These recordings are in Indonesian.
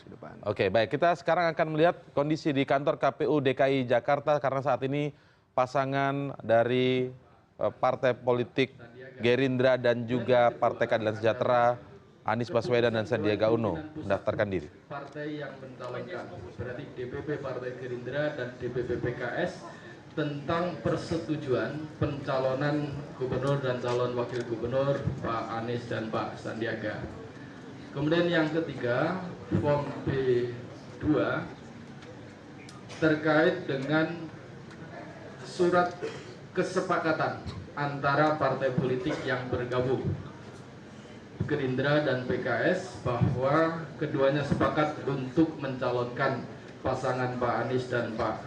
ke depan. Oke, baik. Kita sekarang akan melihat kondisi di kantor KPU DKI Jakarta karena saat ini pasangan dari partai politik Gerindra dan juga Partai Keadilan Sejahtera Anies Baswedan dan Sandiaga Uno mendaftarkan diri. Partai yang mencalonkan, berarti DPP Partai Gerindra dan DPP PKS tentang persetujuan pencalonan gubernur dan calon wakil gubernur Pak Anies dan Pak Sandiaga. Kemudian yang ketiga, form B2 terkait dengan surat kesepakatan antara partai politik yang bergabung Gerindra dan PKS bahwa keduanya sepakat untuk mencalonkan pasangan Pak Anies dan Pak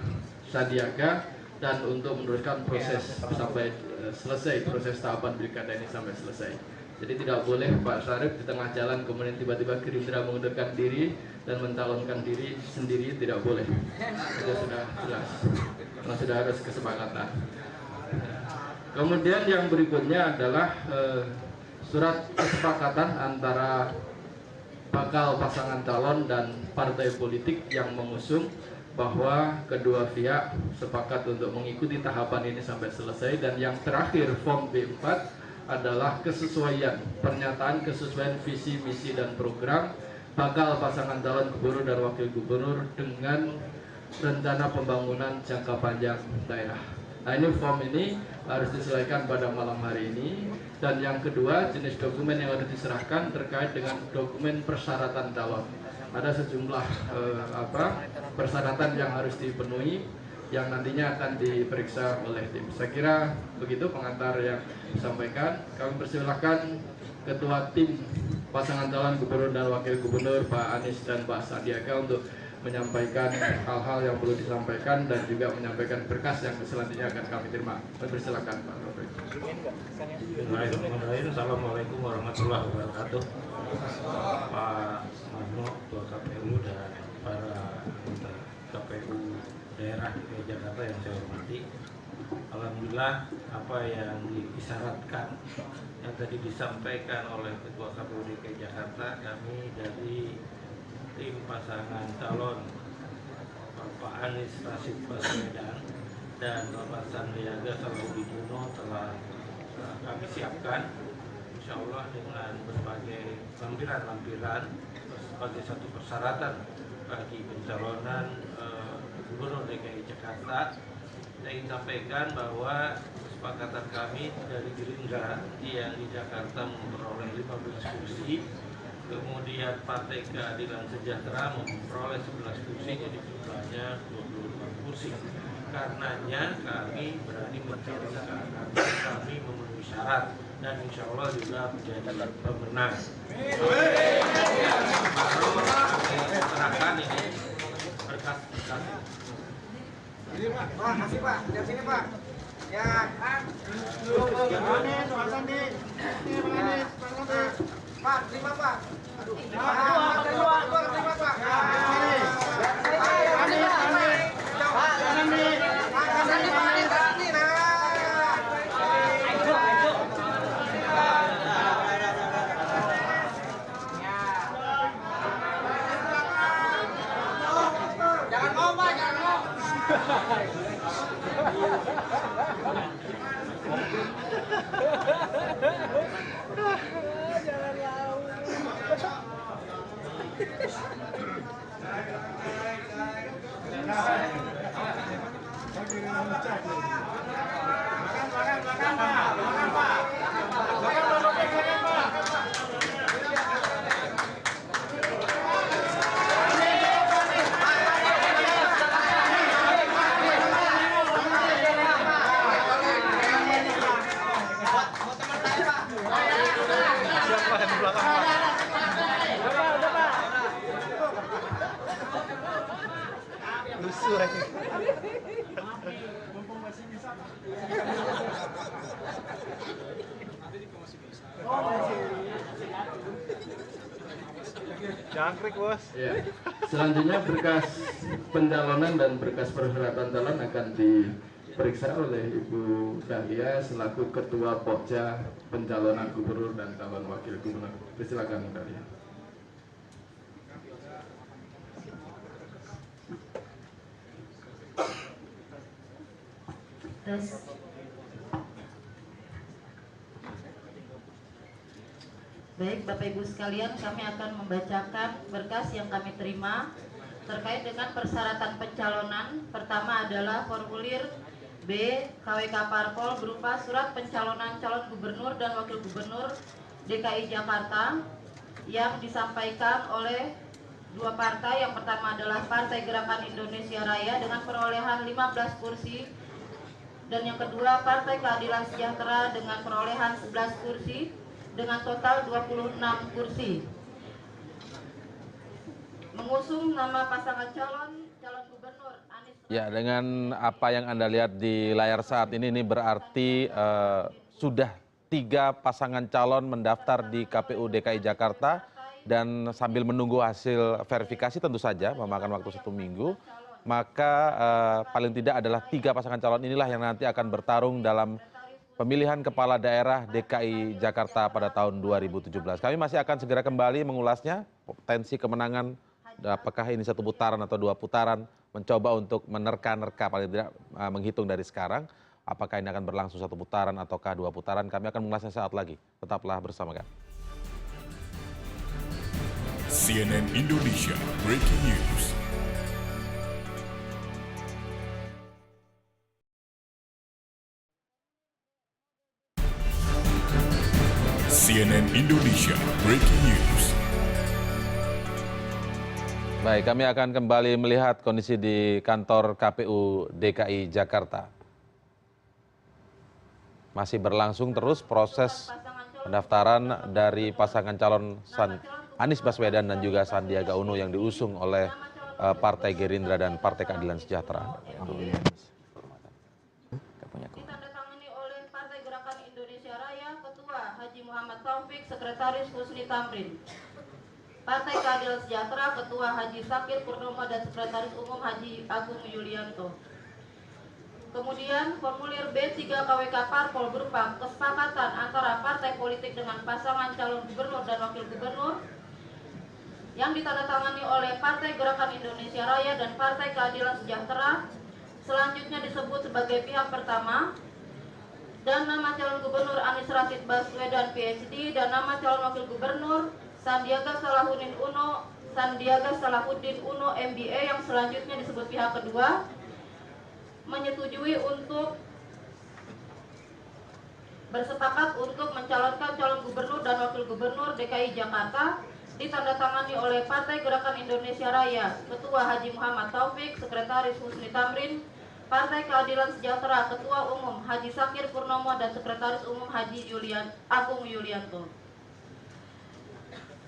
Sandiaga dan untuk meneruskan proses sampai selesai, proses tahapan pilkada ini sampai selesai. Jadi tidak boleh Pak Syarif di tengah jalan kemudian tiba-tiba Gerindra mengundurkan diri dan mencalonkan diri sendiri, tidak boleh. Itu sudah jelas, karena sudah harus kesepakatan. Kemudian yang berikutnya adalah surat kesepakatan antara bakal pasangan calon dan partai politik yang mengusung bahwa kedua pihak sepakat untuk mengikuti tahapan ini sampai selesai. Dan yang terakhir, form B4 adalah kesesuaian, pernyataan kesesuaian visi, misi, dan program bakal pasangan calon gubernur dan wakil gubernur dengan rencana pembangunan jangka panjang daerah. Nah, ini form ini harus diselesaikan pada malam hari ini. Dan yang kedua, jenis dokumen yang harus diserahkan terkait dengan dokumen persyaratan calon. Ada sejumlah persyaratan yang harus dipenuhi yang nantinya akan diperiksa oleh tim. Saya kira begitu pengantar yang disampaikan. Kami persilahkan Ketua Tim Pasangan Calon Gubernur dan Wakil Gubernur Pak Anies dan Pak Sandiaga untuk menyampaikan hal-hal yang perlu disampaikan dan juga menyampaikan berkas yang selanjutnya akan kami terima. Kami persilakan Pak Taufik. Assalamualaikum warahmatullahi wabarakatuh. Pak Marno, Ketua KPU dan para anggota KPU daerah DKI Jakarta yang saya hormati. Alhamdulillah apa yang diisyaratkan yang tadi disampaikan oleh Ketua KPU DKI Jakarta, kami dari tim pasangan calon Bapak Anies Rashid Baswedan dan Bapak Sandiaga Salahuddin Uno telah kami siapkan, insya Allah dengan berbagai lampiran-lampiran sebagai satu persyaratan bagi pencalonan Gubernur DKI Jakarta. Saya ingin sampaikan bahwa kesepakatan kami dari Gerindra yang di Jakarta memperoleh 15 kursi, kemudian Partai Keadilan Sejahtera memperoleh 11 kursi, jadi jumlahnya 24 kursi. Karenanya kami berani mencalonkan, kami memenuhi syarat dan insya Allah juga menjadi pemenang. Serahkan ini berkas-berkas. Ini Pak, kasih Pak, dari sini Pak. Ya, Pak, terima Pak. Aduh, terima Pak. Jangan mau Pak, jangan mau. Jangkrik bos. Ya. Selanjutnya berkas pencalonan dan berkas persyaratan calon akan diperiksa oleh Ibu Dahlia selaku Ketua Pokja Pencalonan Gubernur dan Calon Wakil Gubernur. Silakan Dahlia. Tes. Baik, Bapak Ibu sekalian, kami akan membacakan berkas yang kami terima terkait dengan persyaratan pencalonan. Pertama adalah formulir B KWK Parpol berupa surat pencalonan calon gubernur dan wakil gubernur DKI Jakarta yang disampaikan oleh dua partai. Yang pertama adalah Partai Gerakan Indonesia Raya dengan perolehan 15 kursi, dan yang kedua Partai Keadilan Sejahtera dengan perolehan 11 kursi dengan total 26 kursi. Mengusung nama pasangan calon gubernur Anies. Ya, dengan apa yang Anda lihat di layar saat ini berarti sudah 3 pasangan calon mendaftar di KPU DKI Jakarta, dan sambil menunggu hasil verifikasi tentu saja memakan waktu 1 minggu, maka paling tidak adalah 3 pasangan calon inilah yang nanti akan bertarung dalam pemilihan kepala daerah DKI Jakarta pada tahun 2017. Kami masih akan segera kembali mengulasnya, potensi kemenangan, apakah ini 1 putaran atau 2 putaran, mencoba untuk menerka-nerka paling tidak menghitung dari sekarang, apakah ini akan berlangsung 1 putaran ataukah 2 putaran. Kami akan mengulasnya saat lagi. Tetaplah bersama kami. CNN Indonesia Breaking News. CNN Indonesia Breaking News. Baik, kami akan kembali melihat kondisi di kantor KPU DKI Jakarta. Masih berlangsung terus proses pendaftaran dari pasangan calon Anies Baswedan dan juga Sandiaga Uno yang diusung oleh Partai Gerindra dan Partai Keadilan Sejahtera. Ditandatangani oleh Partai Gerakan Indonesia Raya, Ketua Haji Muhammad Taufik, Sekretaris Husni Tamrin. Partai Keadilan Sejahtera, Ketua Haji Sakir Purnomo dan Sekretaris Umum Haji Agung Yulianto. Kemudian formulir B3 KWK Parpol berupa kesepakatan antara partai politik dengan pasangan calon gubernur dan wakil gubernur yang ditandatangani oleh Partai Gerakan Indonesia Raya dan Partai Keadilan Sejahtera, selanjutnya disebut sebagai pihak pertama, dan nama calon gubernur Anies Rashid Baswedan PhD dan nama calon wakil gubernur Sandiaga Salahuddin Uno MBA yang selanjutnya disebut pihak kedua, menyetujui untuk bersepakat untuk mencalonkan calon gubernur dan wakil gubernur DKI Jakarta, ditandatangani oleh Partai Gerakan Indonesia Raya, Ketua Haji Muhammad Taufik, Sekretaris Husni Tamrin, Partai Keadilan Sejahtera, Ketua Umum Haji Sakir Purnomo dan Sekretaris Umum Haji Agung Yulianto.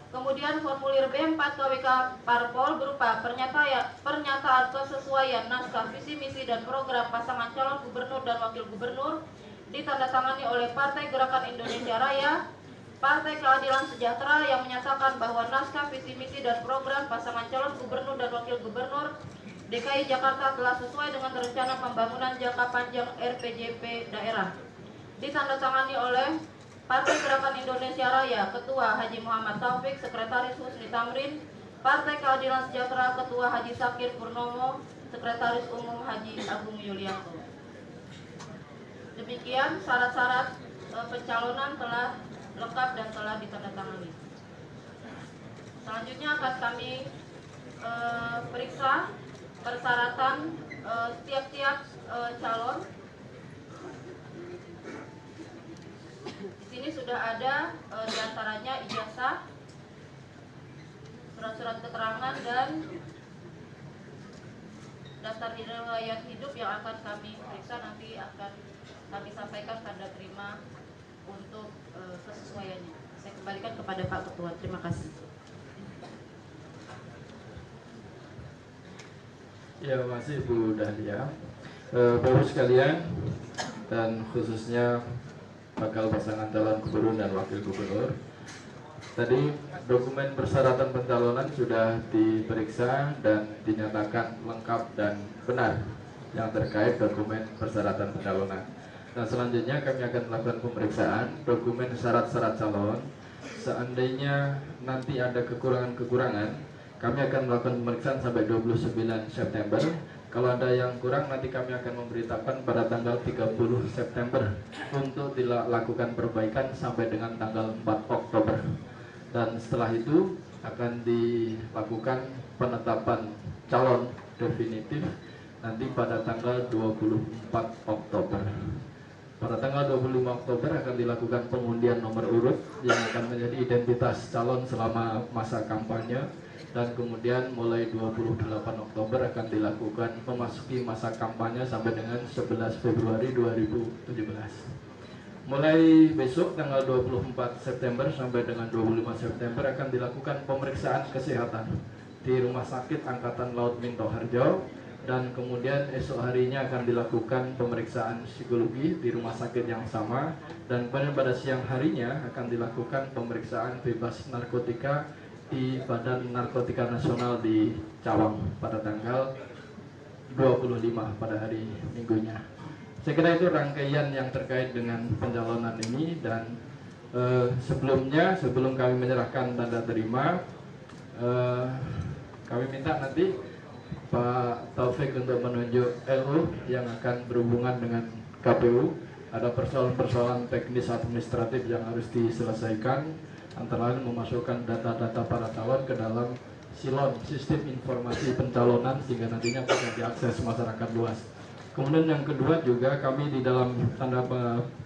Kemudian formulir B4 KWK Parpol berupa pernyataan kesesuaian naskah visi misi dan program pasangan calon gubernur dan wakil gubernur, ditandatangani oleh Partai Gerakan Indonesia Raya, Partai Keadilan Sejahtera yang menyatakan bahwa naskah visi misi dan program pasangan calon gubernur dan wakil gubernur DKI Jakarta telah sesuai dengan rencana pembangunan jangka panjang RPJP daerah, ditandatangani oleh Partai Gerakan Indonesia Raya, Ketua Haji Muhammad Taufik, Sekretaris Husni Tamrin, Partai Keadilan Sejahtera, Ketua Haji Sakir Purnomo, Sekretaris Umum Haji Agung Yulianto. Demikian syarat-syarat pencalonan telah lengkap dan telah ditandatangani. Selanjutnya akan kami periksa persyaratan setiap calon. Di sini sudah ada diantaranya ijazah, surat-surat keterangan, dan daftar riwayat hidup yang akan kami periksa, nanti akan kami sampaikan tanda terima untuk kesesuaiannya. Saya kembalikan kepada Pak Ketua. Terima kasih. Ya, makasih Bu Dahlia. Bapak sekalian, dan khususnya bakal pasangan calon gubernur dan wakil gubernur. Tadi dokumen persyaratan pencalonan sudah diperiksa dan dinyatakan lengkap dan benar yang terkait dokumen persyaratan pencalonan. Nah, selanjutnya kami akan melakukan pemeriksaan dokumen syarat-syarat calon. Seandainya nanti ada kekurangan-kekurangan, kami akan melakukan pemeriksaan sampai 29 September Kalau ada yang kurang nanti kami akan memberitakan pada tanggal 30 September untuk dilakukan perbaikan sampai dengan tanggal 4 Oktober. Dan setelah itu akan dilakukan penetapan calon definitif nanti pada tanggal 24 Oktober. Pada tanggal 25 Oktober akan dilakukan pengundian nomor urut yang akan menjadi identitas calon selama masa kampanye. Dan kemudian mulai 28 Oktober akan dilakukan memasuki masa kampanye sampai dengan 11 Februari 2017. Mulai besok tanggal 24 September sampai dengan 25 September akan dilakukan pemeriksaan kesehatan di Rumah Sakit Angkatan Laut Minto Harjo, dan kemudian esok harinya akan dilakukan pemeriksaan psikologi di rumah sakit yang sama, dan pada siang harinya akan dilakukan pemeriksaan bebas narkotika di Badan Narkotika Nasional di Cawang pada tanggal 25 pada hari Minggunya. Saya kira itu rangkaian yang terkait dengan pencalonan ini, dan sebelum kami menyerahkan tanda terima, kami minta nanti Pak Taufik untuk menunjuk LO yang akan berhubungan dengan KPU. Ada persoalan-persoalan teknis administratif yang harus diselesaikan, antara lain memasukkan data-data para calon ke dalam silon sistem informasi pencalonan sehingga nantinya bisa diakses masyarakat luas. Kemudian yang kedua juga kami di dalam tanda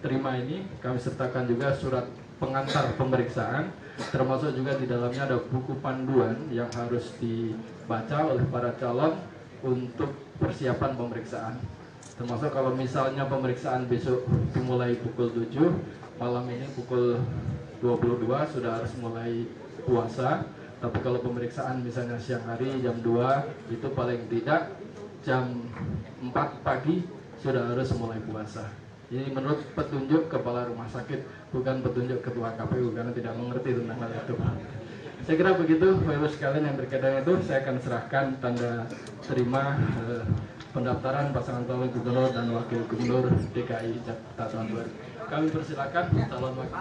terima ini kami sertakan juga surat pengantar pemeriksaan, termasuk juga di dalamnya ada buku panduan yang harus dibaca oleh para calon untuk persiapan pemeriksaan. Termasuk kalau misalnya pemeriksaan besok dimulai pukul 7, malam ini pukul 22 sudah harus mulai puasa. Tapi kalau pemeriksaan misalnya siang hari jam 2, itu paling tidak jam 4 pagi sudah harus mulai puasa. Ini menurut petunjuk kepala rumah sakit, bukan petunjuk ketua KPU, karena tidak mengerti tentang hal itu. Saya kira begitu, Bapak Ibu sekalian, yang berkaitan itu saya akan serahkan tanda terima pendaftaran pasangan calon gubernur dan wakil gubernur DKI Jakarta tahun 2000. Kami persilakan calon wakil.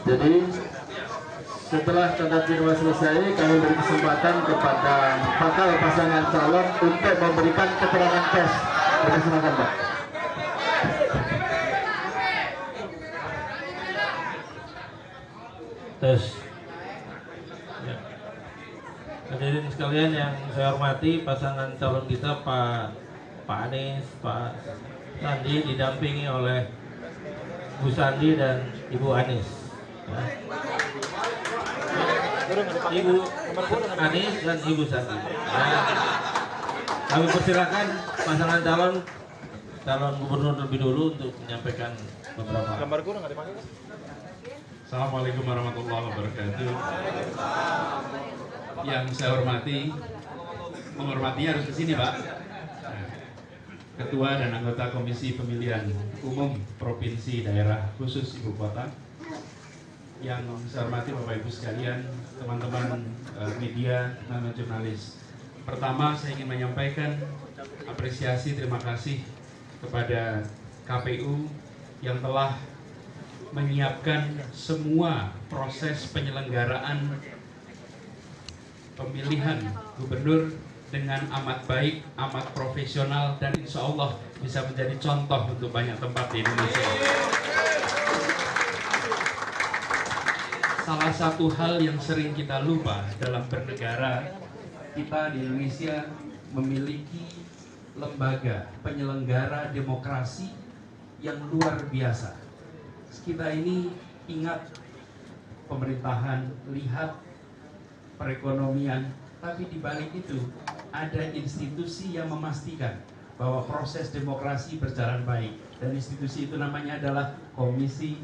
Jadi setelah tanda terima selesai, kami beri kesempatan kepada bakal pasangan calon untuk memberikan keterangan pers. Silakan, Pak. Tes. Ya. Hadirin sekalian yang saya hormati, pasangan calon kita Pak Anies, Pak Sandi didampingi oleh Bu Sandi dan Ibu Anies. Ya. Ibu Anies dan Ibu Sandi. Ya. Kami persilakan pasangan calon gubernur terlebih dulu untuk menyampaikan beberapa. Gambar guru nggak dipakai? Assalamualaikum warahmatullahi wabarakatuh. Yang saya hormati, menghormatinya harus ke sini, Pak. Ketua dan anggota Komisi Pemilihan Umum Provinsi Daerah Khusus Ibu Kota. Yang saya hormati Bapak Ibu sekalian, teman-teman media dan jurnalis. Pertama, saya ingin menyampaikan apresiasi, terima kasih kepada KPU yang telah menyiapkan semua proses penyelenggaraan pemilihan gubernur dengan amat baik, amat profesional, dan insya Allah bisa menjadi contoh untuk banyak tempat di Indonesia. Salah satu hal yang sering kita lupa dalam bernegara, kita di Indonesia memiliki lembaga penyelenggara demokrasi yang luar biasa. Kita ini ingat pemerintahan, lihat perekonomian, tapi di balik itu ada institusi yang memastikan bahwa proses demokrasi berjalan baik, dan institusi itu namanya adalah Komisi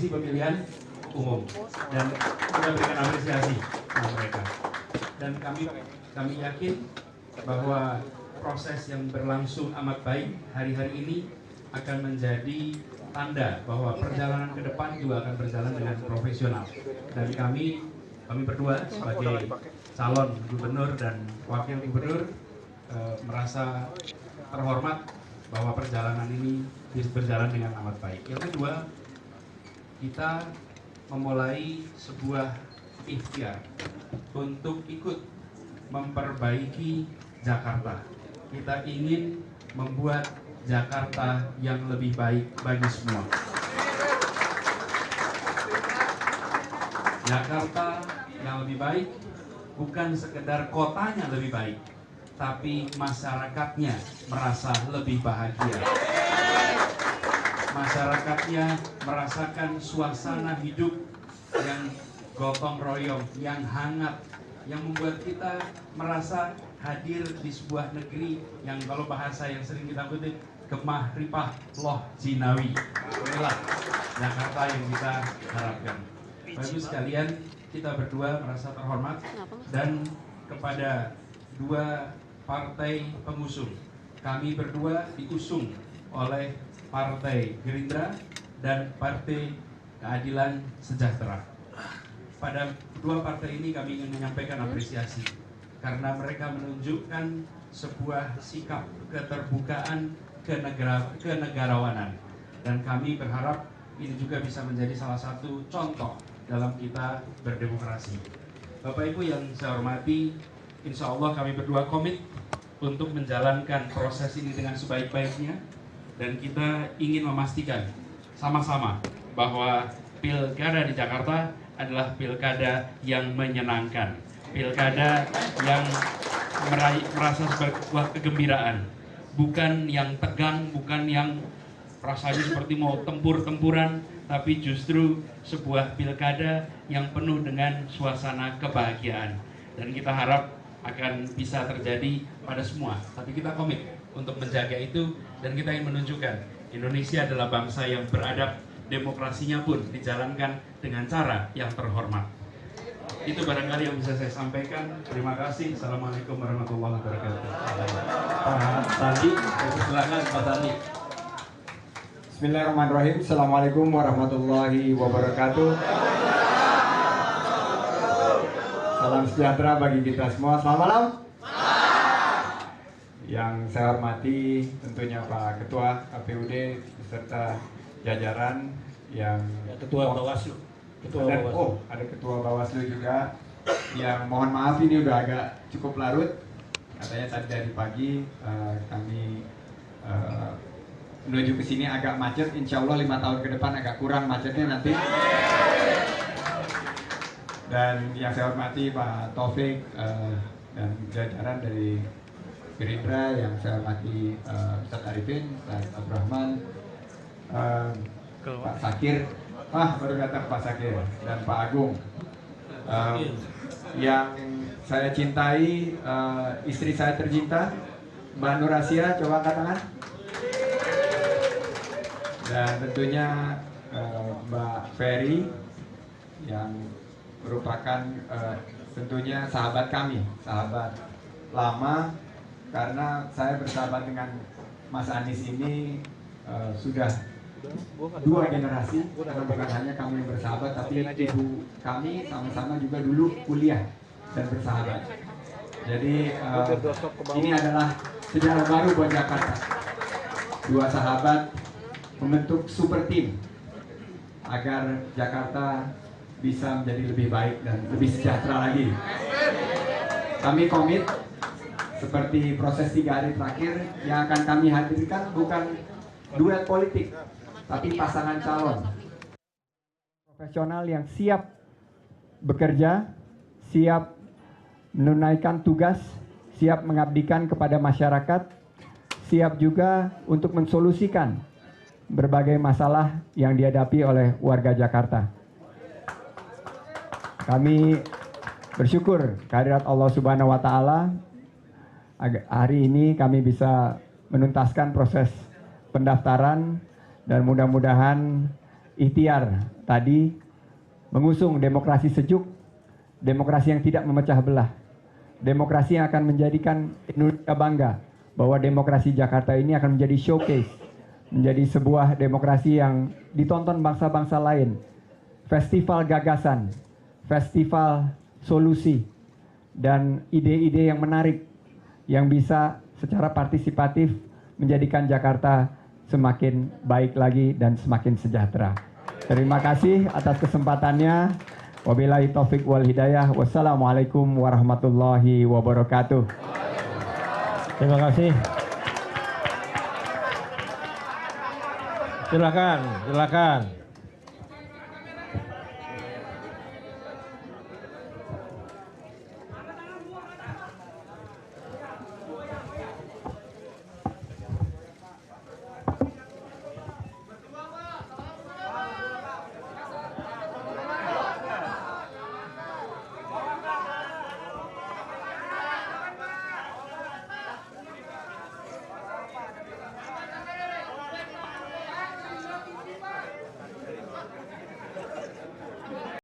Pemilihan Umum, dan kita berikan apresiasi kepada mereka. Dan kami yakin bahwa proses yang berlangsung amat baik hari-hari ini akan menjadi tanda bahwa perjalanan ke depan juga akan berjalan dengan profesional. Dan kami berdua sebagai calon gubernur dan wakil gubernur merasa terhormat bahwa perjalanan ini berjalan dengan amat baik. Yang kedua, kita memulai sebuah ikhtiar untuk ikut memperbaiki Jakarta. Kita ingin membuat Jakarta yang lebih baik bagi semua. Jakarta yang lebih baik bukan sekedar kotanya lebih baik, tapi masyarakatnya merasa lebih bahagia. Masyarakatnya merasakan suasana hidup yang gotong royong, yang hangat, yang membuat kita merasa hadir di sebuah negeri yang kalau bahasa yang sering kita kutip, gemah ripah loh jinawi. Inilah Jakarta yang kita harapkan. Bapak Ibu sekalian, kita berdua merasa terhormat dan kepada dua partai pengusung. Kami berdua diusung oleh Partai Gerindra dan Partai Keadilan Sejahtera. Pada kedua partai ini kami ingin menyampaikan apresiasi karena mereka menunjukkan sebuah sikap keterbukaan kenegarawanan, dan kami berharap ini juga bisa menjadi salah satu contoh dalam kita berdemokrasi. Bapak Ibu yang saya hormati, insya Allah kami berdua komit untuk menjalankan proses ini dengan sebaik-baiknya, dan kita ingin memastikan sama-sama bahwa pilkada di Jakarta adalah pilkada yang menyenangkan, pilkada yang merasa sebuah kegembiraan, bukan yang tegang, bukan yang rasanya seperti mau tempur-tempuran, tapi justru sebuah pilkada yang penuh dengan suasana kebahagiaan. Dan kita harap akan bisa terjadi pada semua, tapi kita komit untuk menjaga itu, dan kita ingin menunjukkan Indonesia adalah bangsa yang beradab, demokrasinya pun dijalankan dengan cara yang terhormat. Itu barangkali yang bisa saya sampaikan. Terima kasih. Assalamualaikum warahmatullahi wabarakatuh. Pak Sandi, silakan Pak Sandi. Bismillahirrahmanirrahim. Assalamualaikum warahmatullahi wabarakatuh. Salam sejahtera bagi kita semua. Selamat malam. Yang saya hormati tentunya Pak Ketua KPUD beserta jajaran yang Ketua Bawaslu. Ada Ketua Bawaslu juga. Yang mohon maaf ini udah agak cukup larut. Katanya tadi dari pagi kami menuju ke sini agak macet. Insya Allah 5 tahun ke depan agak kurang macetnya nanti. Dan yang saya hormati Pak Taufik dan jajaran dari Gerindra, yang saya hormati Ustaz Arifin, Ustaz Abdurrahman, Pak Sakir, baru datang Pak Sakir, dan Pak Agung. Yang saya cintai, istri saya tercinta, Mbak Nur Asia, coba angkat tangan. Dan tentunya Mbak Ferry, yang merupakan tentunya sahabat kami, sahabat lama, karena saya bersahabat dengan Mas Anies ini sudah 2 generasi, karena bukan hanya kami yang bersahabat, tapi ibu kami sama-sama juga dulu kuliah dan bersahabat. Jadi ini adalah sejarah baru buat Jakarta. 2 sahabat membentuk super team agar Jakarta bisa menjadi lebih baik dan lebih sejahtera lagi. Kami komit, seperti proses 3 hari terakhir, yang akan kami hadirkan bukan duet politik, tapi pasangan calon profesional yang siap bekerja, siap menunaikan tugas, siap mengabdikan kepada masyarakat, siap juga untuk mensolusikan berbagai masalah yang dihadapi oleh warga Jakarta. Kami bersyukur kehadirat Allah Subhanahu wa taala hari ini kami bisa menuntaskan proses pendaftaran dan mudah-mudahan ikhtiar tadi mengusung demokrasi sejuk, demokrasi yang tidak memecah belah, demokrasi yang akan menjadikan Indonesia bangga bahwa demokrasi Jakarta ini akan menjadi showcase, menjadi sebuah demokrasi yang ditonton bangsa-bangsa lain, festival gagasan, festival solusi, dan ide-ide yang menarik yang bisa secara partisipatif menjadikan Jakarta semakin baik lagi dan semakin sejahtera. Terima kasih atas kesempatannya. Wabillahi taufik wal hidayah. Wassalamualaikum warahmatullahi wabarakatuh. Terima kasih. Silakan.